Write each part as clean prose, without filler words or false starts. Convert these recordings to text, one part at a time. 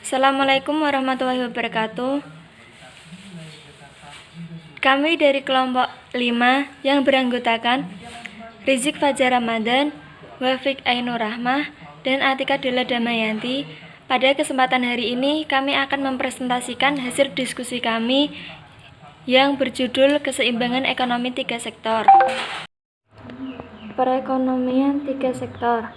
Assalamualaikum warahmatullahi wabarakatuh. Kami dari kelompok 5 yang beranggotakan Rizik Fajar Ramadan, Wafik Ainur Rahmah, dan Atika Della Damayanti. Pada kesempatan hari ini kami akan mempresentasikan hasil diskusi kami yang berjudul Keseimbangan Ekonomi Tiga Sektor. Perekonomian tiga sektor.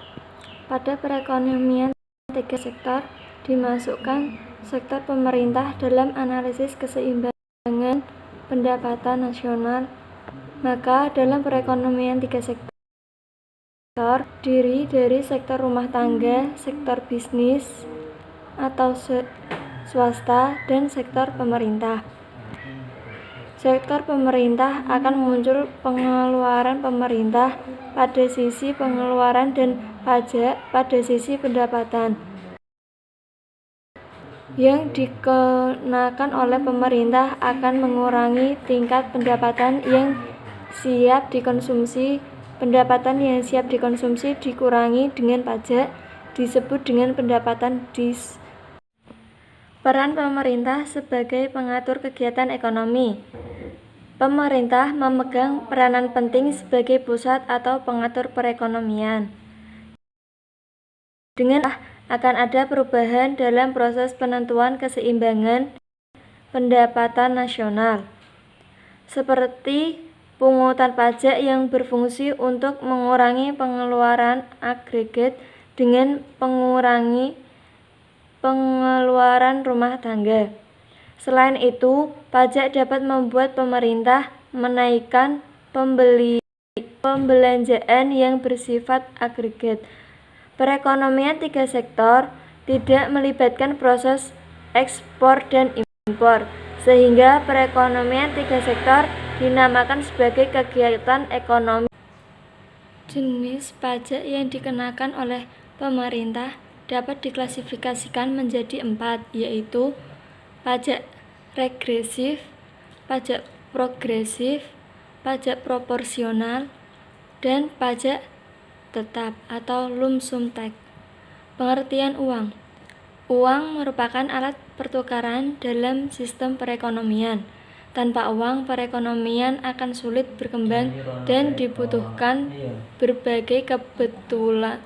Pada perekonomian tiga sektor dimasukkan sektor pemerintah dalam analisis keseimbangan pendapatan nasional. Maka dalam perekonomian tiga sektor terdiri dari sektor rumah tangga, sektor bisnis atau swasta, dan sektor pemerintah. Sektor pemerintah akan muncul pengeluaran pemerintah pada sisi pengeluaran dan pajak pada sisi pendapatan yang dikenakan oleh pemerintah akan mengurangi tingkat pendapatan yang siap dikonsumsi. Pendapatan yang siap dikonsumsi dikurangi dengan pajak disebut dengan pendapatan Peran pemerintah sebagai pengatur kegiatan ekonomi. Pemerintah memegang peranan penting sebagai pusat atau pengatur perekonomian. Dengan akan ada perubahan dalam proses penentuan keseimbangan pendapatan nasional, seperti pungutan pajak yang berfungsi untuk mengurangi pengeluaran agregat dengan mengurangi pengeluaran rumah tangga. Selain itu, pajak dapat membuat pemerintah menaikkan pembelanjaan yang bersifat agregat. Perekonomian tiga sektor tidak melibatkan proses ekspor dan impor, sehingga perekonomian tiga sektor dinamakan sebagai kegiatan ekonomi. Jenis pajak yang dikenakan oleh pemerintah dapat diklasifikasikan menjadi 4, yaitu pajak regresif, pajak progresif, pajak proporsional, dan pajak tetap atau lump sum tax. Pengertian uang. Uang merupakan alat pertukaran dalam sistem perekonomian. Tanpa uang, perekonomian akan sulit berkembang dan dibutuhkan berbagai kebetulan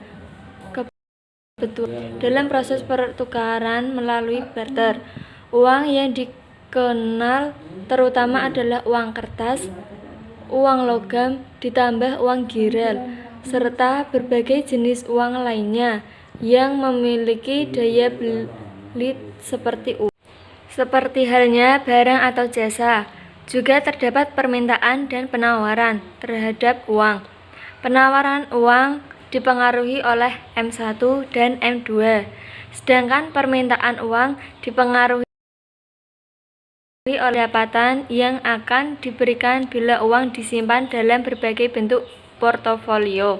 dalam proses pertukaran melalui barter. Uang yang dikenal terutama adalah uang kertas, uang logam, ditambah uang giral, serta berbagai jenis uang lainnya yang memiliki daya beli seperti halnya barang atau jasa. Juga terdapat permintaan dan penawaran terhadap uang. Penawaran uang dipengaruhi oleh M1 dan M2, sedangkan permintaan uang dipengaruhi oleh pendapatan yang akan diberikan bila uang disimpan dalam berbagai bentuk portofolio.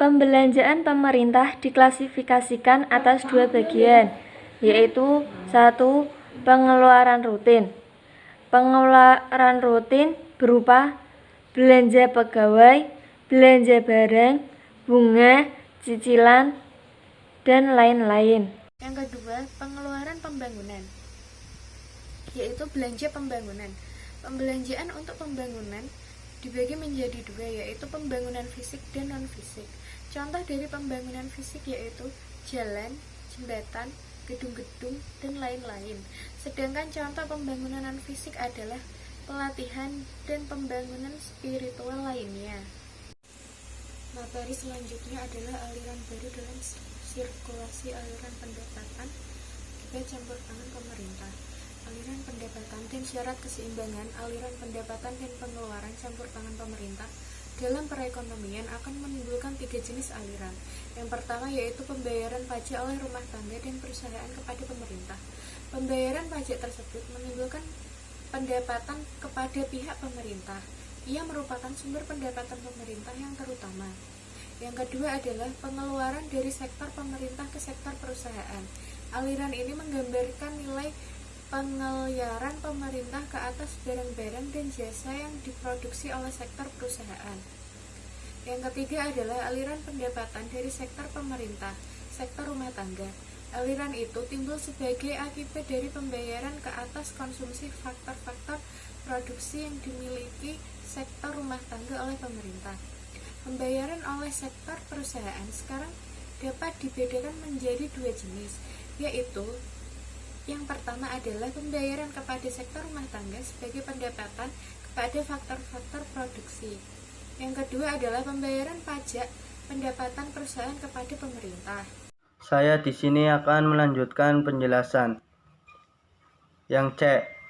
Pembelanjaan pemerintah diklasifikasikan atas 2 bagian, yaitu 1. Pengeluaran rutin. Pengeluaran rutin berupa belanja pegawai, belanja barang, bunga, cicilan, dan lain-lain. Yang kedua, pengeluaran pembangunan, yaitu belanja pembangunan. Pembelanjaan untuk pembangunan dibagi menjadi 2, yaitu pembangunan fisik dan non-fisik. Contoh dari pembangunan fisik yaitu jalan, jembatan, gedung-gedung, dan lain-lain. Sedangkan contoh pembangunan non-fisik adalah pelatihan dan pembangunan spiritual lainnya. Materi selanjutnya adalah aliran baru dalam sirkulasi aliran pendapatan akibat campur tangan pemerintah. Aliran pendapatan dan syarat keseimbangan aliran pendapatan dan pengeluaran campur tangan pemerintah dalam perekonomian akan menimbulkan 3 jenis aliran. Yang pertama yaitu pembayaran pajak oleh rumah tangga dan perusahaan kepada pemerintah. Pembayaran pajak tersebut menimbulkan pendapatan kepada pihak pemerintah. Ia merupakan sumber pendapatan pemerintah yang terutama. Yang kedua adalah pengeluaran dari sektor pemerintah ke sektor perusahaan. Aliran ini menggambarkan nilai pengeluaran pemerintah ke atas barang-barang dan jasa yang diproduksi oleh sektor perusahaan. Yang ketiga adalah aliran pendapatan dari sektor pemerintah, sektor rumah tangga. Aliran itu timbul sebagai akibat dari pembayaran ke atas konsumsi faktor-faktor produksi yang dimiliki sektor rumah tangga oleh pemerintah. Pembayaran oleh sektor perusahaan sekarang dapat dibedakan menjadi dua jenis, yaitu yang pertama adalah pembayaran kepada sektor rumah tangga sebagai pendapatan kepada faktor-faktor produksi. Yang kedua adalah pembayaran pajak pendapatan perusahaan kepada pemerintah. Saya di sini akan melanjutkan penjelasan. Yang C,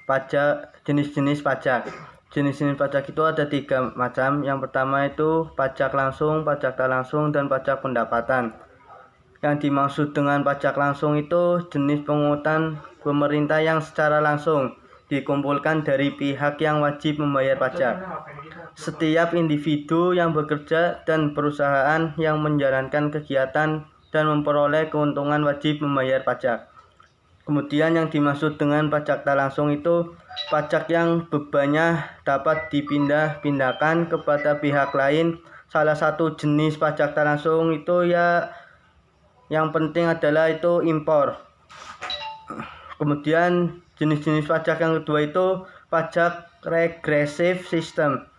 pajak, jenis-jenis pajak. Jenis-jenis pajak itu ada 3 macam. Yang pertama itu pajak langsung, pajak tak langsung, dan pajak pendapatan. Yang dimaksud dengan pajak langsung itu jenis pungutan pemerintah yang secara langsung dikumpulkan dari pihak yang wajib membayar pajak. Setiap individu yang bekerja dan perusahaan yang menjalankan kegiatan dan memperoleh keuntungan wajib membayar pajak. Kemudian yang dimaksud dengan pajak tak langsung itu pajak yang bebannya dapat dipindah-pindahkan kepada pihak lain. Salah satu jenis pajak tak langsung itu ya yang penting adalah itu impor. Kemudian jenis-jenis pajak yang kedua itu pajak regresif system.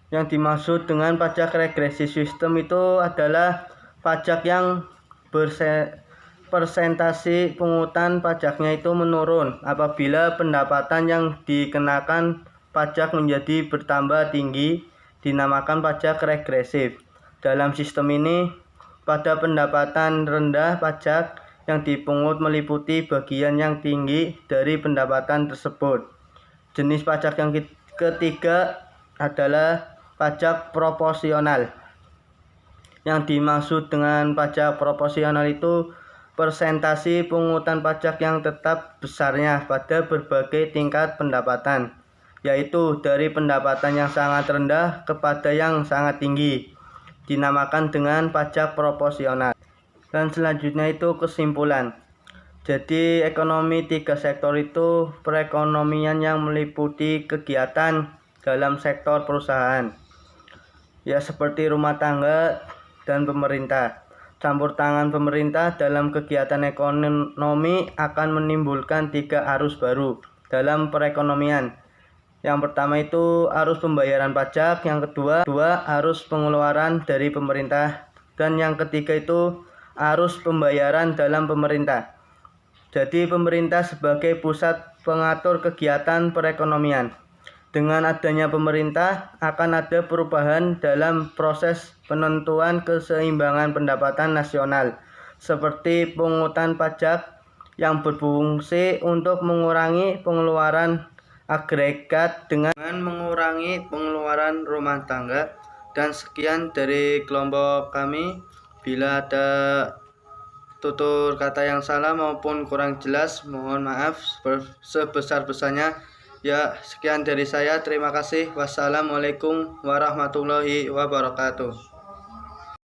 Yang dimaksud dengan pajak regresif system itu adalah pajak yang persentase pungutan pajaknya itu menurun apabila pendapatan yang dikenakan pajak menjadi bertambah tinggi, dinamakan pajak regresif. Dalam sistem ini, pada pendapatan rendah pajak yang dipungut meliputi bagian yang tinggi dari pendapatan tersebut. Jenis pajak yang ketiga adalah pajak proporsional. Yang dimaksud dengan pajak proporsional itu persentase pungutan pajak yang tetap besarnya pada berbagai tingkat pendapatan, yaitu dari pendapatan yang sangat rendah kepada yang sangat tinggi, dinamakan dengan pajak proporsional. Dan selanjutnya itu kesimpulan. Jadi ekonomi 3 sektor itu perekonomian yang meliputi kegiatan dalam sektor perusahaan, ya seperti rumah tangga dan pemerintah. Campur tangan pemerintah dalam kegiatan ekonomi akan menimbulkan 3 arus baru dalam perekonomian. Yang pertama itu arus pembayaran pajak, yang kedua arus pengeluaran dari pemerintah, dan yang ketiga itu arus pembayaran dalam pemerintah. Jadi pemerintah sebagai pusat pengatur kegiatan perekonomian. Dengan adanya pemerintah akan ada perubahan dalam proses penentuan keseimbangan pendapatan nasional, seperti pungutan pajak yang berfungsi untuk mengurangi pengeluaran agregat dengan mengurangi pengeluaran rumah tangga. Dan sekian dari kelompok kami. Bila ada tutur kata yang salah maupun kurang jelas, mohon maaf sebesar-besarnya. Ya, sekian dari saya. Terima kasih. Wassalamualaikum warahmatullahi wabarakatuh.